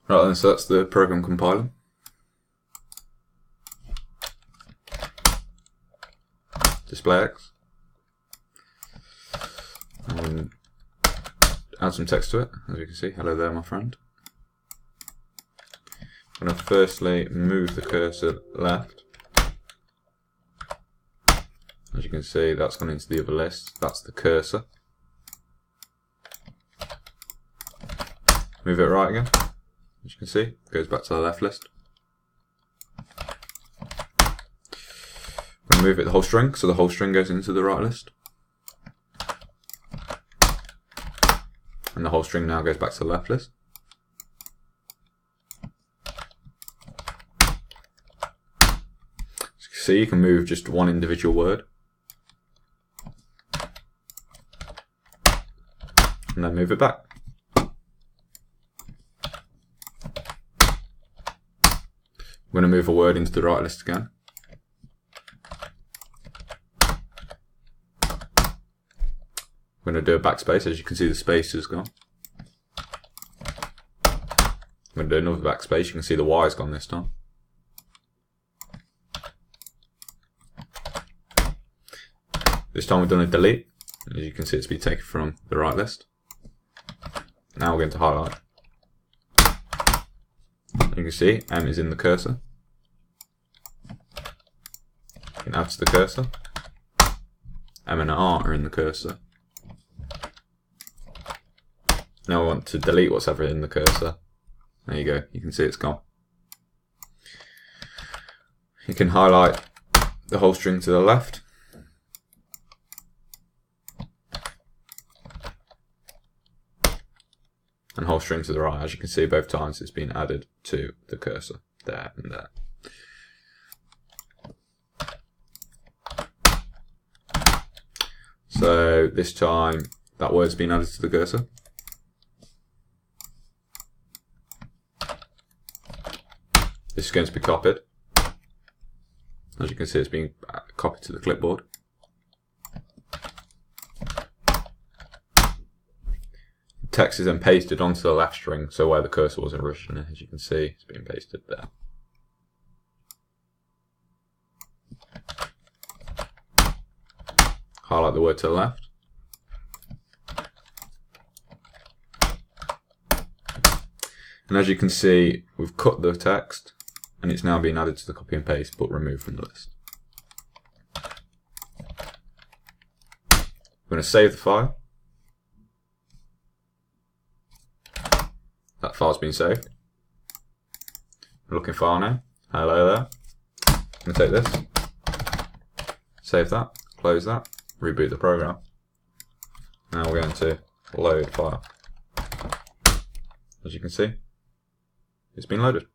Right then, so that's the program compiler. Display X. And add some text to it, as you can see. Hello there, my friend. I'm going to firstly move the cursor left. As you can see, that's gone into the other list. That's the cursor. Move it right again. As you can see, it goes back to the left list. I'm going to move it the whole string, so the whole string goes into the right list. And the whole string now goes back to the left list. As you can see, you can move just one individual word. And then move it back. I'm going to move a word into the right list again. I'm going to do a backspace. As you can see, the space is gone. I'm going to do another backspace. You can see the Y is gone this time. This time we've done a delete. As you can see, it's been taken from the right list. Now we're going to highlight. You can see M is in the cursor. You can add to the cursor. M and R are in the cursor. Now I want to delete what's ever in the cursor. There you go, you can see it's gone. You can highlight the whole string to the left. And whole string to the right. As you can see, both times it's been added to the cursor, there and there. So this time that word's been added to the cursor. This is going to be copied. As you can see, it's being copied to the clipboard. Text is then pasted onto the left string, so where the cursor was originally, as you can see, it's being pasted there. Highlight the word to the left. And as you can see, we've cut the text, and it's now being added to the copy and paste, but removed from the list. We're going to save the file. That file's been saved. Looking file now. Hello there. I'm going to take this, save that, close that, reboot the program. Now we're going to load file. As you can see, it's been loaded.